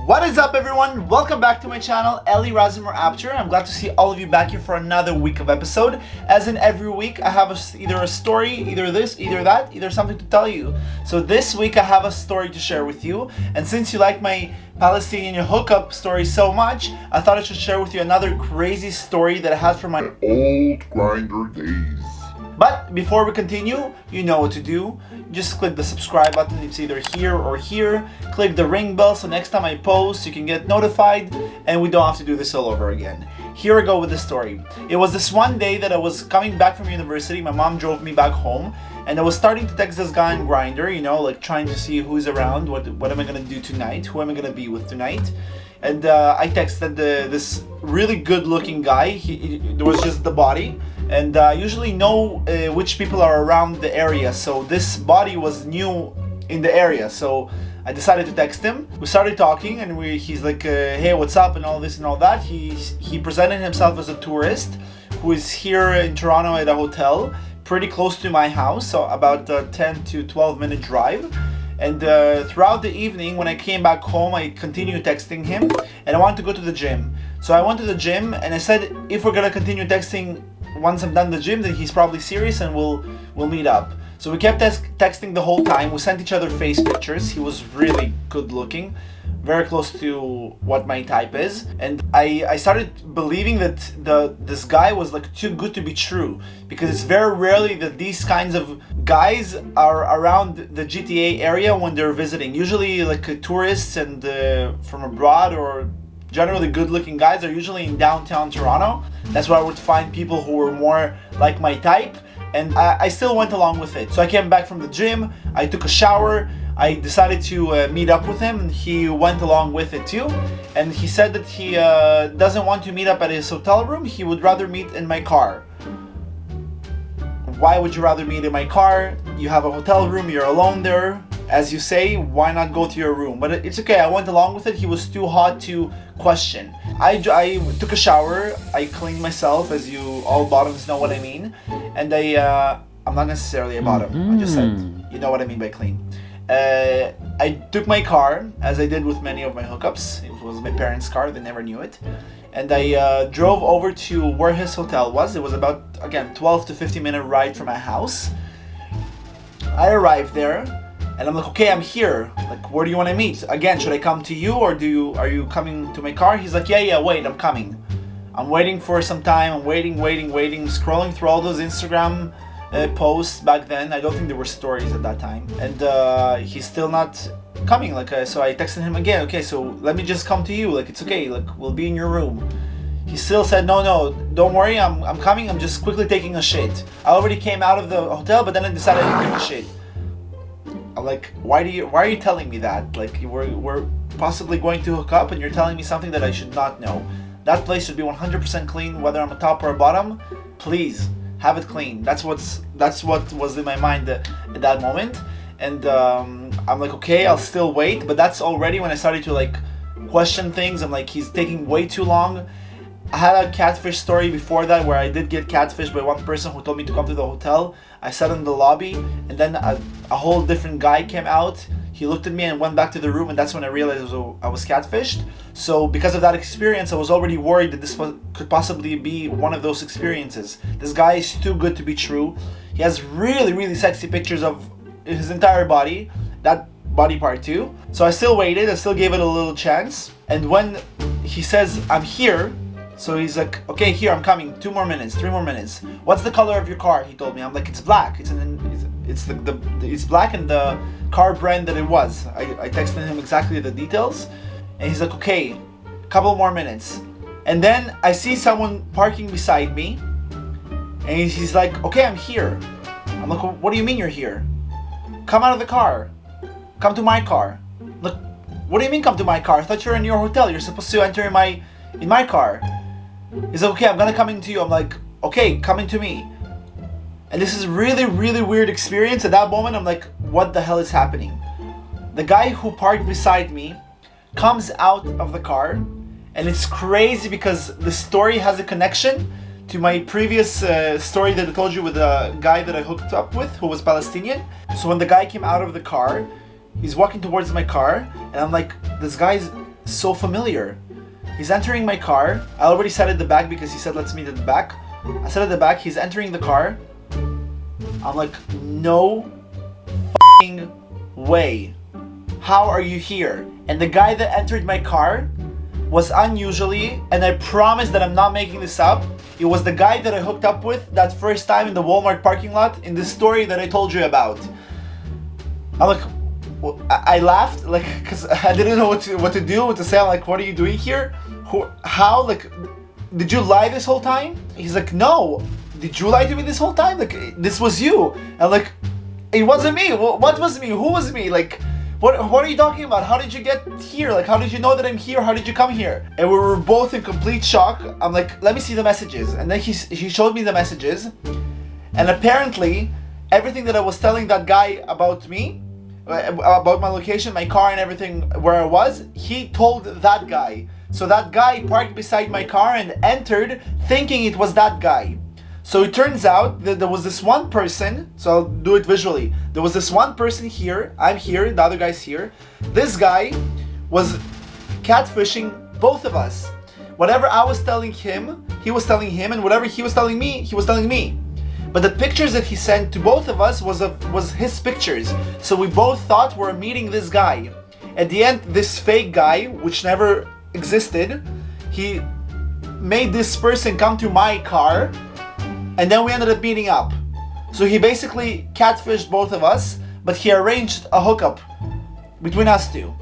What is up, everyone? Welcome back to my channel, Razimor Apter. I'm glad to see all of you back here for another week of episode. As in every week, I have either a story, either this, either that, either something to tell you. So this week I have a story to share with you. And since you like my Palestinian hookup story so much, I thought I should share with you another crazy story that I had from my old Grindr days. But before we continue, you know what to do. Just click the subscribe button, it's either here or here. Click the ring bell so next time I post you can get notified and we don't have to do this all over again. Here we go with the story. It was this one day that I was coming back from university. My mom drove me back home and I was starting to text this guy on Grindr, you know, like trying to see who's around, what am I gonna do tonight, who am I gonna be with tonight. And I texted this really good looking guy. There was just the body. And I usually know which people are around the area, so this body was new in the area, so I decided to text him. We started talking and he's like, hey, what's up and all this and all that. He presented himself as a tourist who is here in Toronto at a hotel pretty close to my house, so about a 10 to 12 minute drive. And throughout the evening when I came back home, I continued texting him and I wanted to go to the gym. So I went to the gym and I said, if we're gonna continue texting once I'm done the gym, then he's probably serious and we'll meet up. So we kept texting the whole time. We sent each other face pictures. He was really good looking, very close to what my type is. And I started believing that this guy was like too good to be true, because it's very rarely that these kinds of guys are around the GTA area when they're visiting. Usually like tourists and from abroad or generally good-looking guys are usually in downtown Toronto. That's where I would find people who were more like my type, and I still went along with it. So I came back from the gym, I took a shower, I decided to meet up with him, and he went along with it too. And he said that he doesn't want to meet up at his hotel room, he would rather meet in my car. Why would you rather meet in my car? You have a hotel room, you're alone there. As you say, why not go to your room? But it's okay, I went along with it. He was too hot to question. I took a shower, I cleaned myself, as you all bottoms know what I mean. And I'm not necessarily a bottom, I just said, you know what I mean by clean. I took my car, as I did with many of my hookups. It was my parents' car, they never knew it. And I drove over to where his hotel was. It was about, again, 12 to 15 minute ride from my house. I arrived there. And I'm like, okay, I'm here. Like, where do you want to meet? Again, should I come to you or are you coming to my car? He's like, yeah, wait, I'm coming. I'm waiting for some time. I'm waiting, scrolling through all those Instagram posts back then. I don't think there were stories at that time. And he's still not coming. Like, so I texted him again. Okay, so let me just come to you. Like, it's okay. Like, we'll be in your room. He still said, no, don't worry. I'm coming. I'm just quickly taking a shit. I already came out of the hotel, but then I decided to take a shit. I'm like, why are you telling me that? Like, we're possibly going to hook up and you're telling me something that I should not know. That place should be 100% clean, whether I'm a top or a bottom. Please have it clean. That's what was in my mind at that moment. And I'm like, okay, I'll still wait. But that's already when I started to like question things. I'm like, he's taking way too long. I had a catfish story before that where I did get catfished by one person who told me to come to the hotel. I sat in the lobby and then a whole different guy came out. He looked at me and went back to the room, and that's when I realized I was catfished. So because of that experience, I was already worried that this could possibly be one of those experiences. This guy is too good to be true. He has really, really sexy pictures of his entire body, that body part too. So I still waited, I still gave it a little chance. And when he says, I'm here, so he's like, okay, here, I'm coming. 2 more minutes, 3 more minutes. What's the color of your car? He told me. I'm like, it's black. It's black and the car brand that it was. I texted him exactly the details. And he's like, okay, couple more minutes. And then I see someone parking beside me. And he's like, okay, I'm here. I'm like, what do you mean you're here? Come out of the car. Come to my car. Look, what do you mean come to my car? I thought you're in your hotel. You're supposed to enter in my car. He's like, okay, I'm gonna come into you. I'm like, okay, come into me. And this is really, really weird experience. At that moment, I'm like, what the hell is happening? The guy who parked beside me comes out of the car, and it's crazy because the story has a connection to my previous story that I told you with the guy that I hooked up with who was Palestinian. So when the guy came out of the car, he's walking towards my car, and I'm like, this guy's so familiar. He's entering my car. I already sat at the back because he said let's meet at the back. I sat at the back, he's entering the car. I'm like, no f***ing way. How are you here? And the guy that entered my car was unusually, and I promise that I'm not making this up, it was the guy that I hooked up with that first time in the Walmart parking lot in the story that I told you about. I'm like, I laughed, like, because I didn't know what to do, what to say. I'm like, what are you doing here? How, like, did you lie this whole time? He's like, no. Did you lie to me this whole time? Like, this was you. I'm like, it wasn't me. What was me? Who was me? Like, what are you talking about? How did you get here? Like, how did you know that I'm here? How did you come here? And we were both in complete shock. I'm like, let me see the messages. And then he showed me the messages. And apparently, everything that I was telling that guy about me, about my location, my car and everything where I was, he told that guy. So that guy parked beside my car and entered thinking it was that guy. So it turns out that there was this one person, so I'll do it visually. There was this one person here, I'm here, the other guy's here. This guy was catfishing both of us. Whatever I was telling him, he was telling him, and whatever he was telling me, he was telling me. But the pictures that he sent to both of us was his pictures. So we both thought we were meeting this guy. At the end, this fake guy, which never existed, he made this person come to my car, and then we ended up meeting up. So he basically catfished both of us, but he arranged a hookup between us two.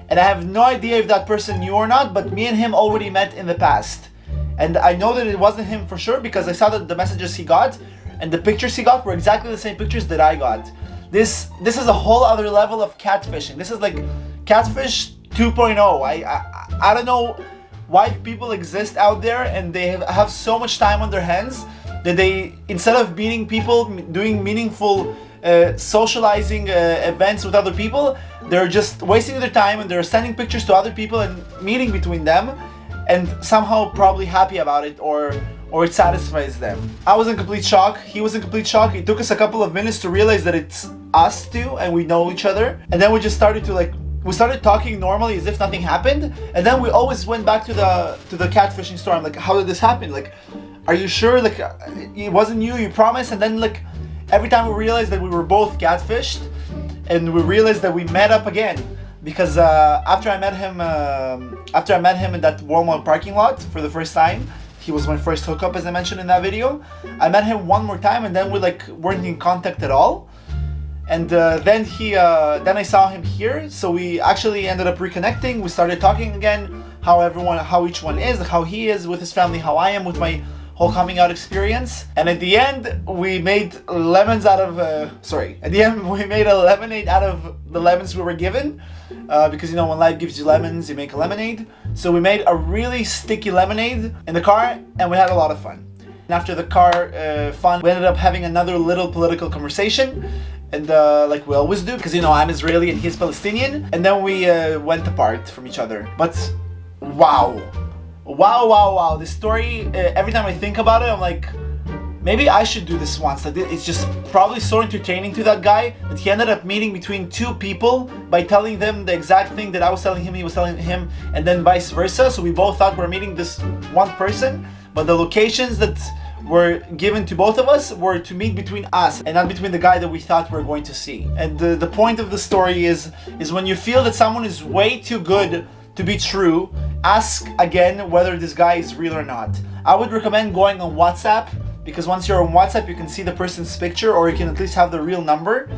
And I have no idea if that person knew or not, but me and him already met in the past. And I know that it wasn't him for sure because I saw that the messages he got and the pictures he got were exactly the same pictures that I got. This is a whole other level of catfishing. This is like catfish 2.0. I don't know why people exist out there and they have so much time on their hands that they, instead of meeting people, doing meaningful socializing events with other people, they're just wasting their time and they're sending pictures to other people and meeting between them and somehow probably happy about it or it satisfies them. I was in complete shock, he was in complete shock. It took us a couple of minutes to realize that it's us two and we know each other. And then we just started to we started talking normally as if nothing happened. And then we always went back to the catfishing store. I'm like, how did this happen? Like, are you sure? Like, it wasn't you promised? And then like, every time we realized that we were both catfished and we realized that we met up again. Because after I met him in that Walmart parking lot for the first time, he was my first hookup, as I mentioned in that video. I met him one more time and then we like weren't in contact at all. And then I saw him here, so we actually ended up reconnecting. We started talking again, how each one is, how he is with his family, how I am with my whole coming out experience. And at the end, we made lemons out of, we made a lemonade out of the lemons we were given. Because, you know, when life gives you lemons, you make a lemonade. So we made a really sticky lemonade in the car, and we had a lot of fun. And after the car fun, we ended up having another little political conversation. And like we always do, because, you know, I'm Israeli and he's Palestinian. And then we went apart from each other. But wow. This story, every time I think about it, I'm like, maybe I should do this once. It's just probably so entertaining to that guy that he ended up meeting between two people by telling them the exact thing that I was telling him, he was telling him, and then vice versa. So we both thought we were meeting this one person, but the locations that were given to both of us were to meet between us and not between the guy that we thought we were going to see. And the point of the story is when you feel that someone is way too good to be true, ask again whether this guy is real or not. I would recommend going on WhatsApp, because once you're on WhatsApp you can see the person's picture, or you can at least have the real number.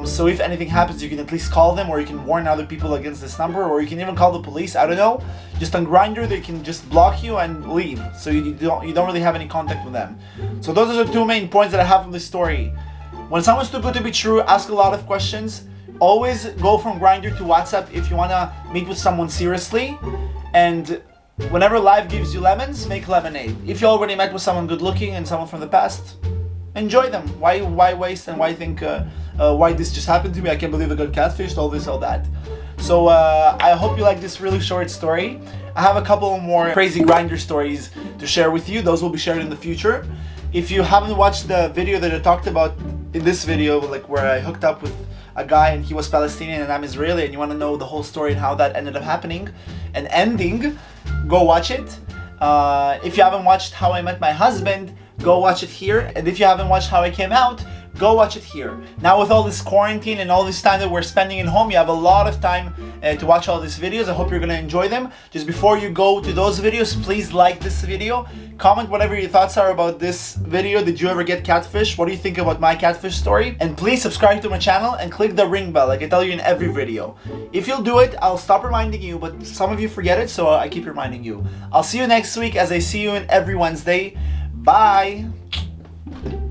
So if anything happens, you can at least call them, or you can warn other people against this number, or you can even call the police. I don't know. Just on Grindr, they can just block you and leave, so you don't really have any contact with them. So those are the two main points that I have from this story. When someone's too good to be true, ask a lot of questions. Always go from Grindr to WhatsApp if you wanna meet with someone seriously. And whenever life gives you lemons, make lemonade. If you already met with someone good looking and someone from the past, enjoy them. Why waste and why think why this just happened to me? I can't believe I got catfished, all this, all that. So I hope you like this really short story. I have a couple more crazy Grindr stories to share with you. Those will be shared in the future. If you haven't watched the video that I talked about in this video, like where I hooked up with a guy and he was Palestinian and I'm Israeli, and you want to know the whole story and how that ended up happening and ending, go watch it. If you haven't watched How I Met My Husband, go watch it here. And if you haven't watched How I Came Out, go watch it here. Now with all this quarantine and all this time that we're spending in home, you have a lot of time to watch all these videos. I hope you're gonna enjoy them. Just before you go to those videos, please like this video. Comment whatever your thoughts are about this video. Did you ever get catfish? What do you think about my catfish story? And please subscribe to my channel and click the ring bell like I tell you in every video. If you'll do it, I'll stop reminding you, but some of you forget it, so I keep reminding you. I'll see you next week as I see you in every Wednesday. Bye!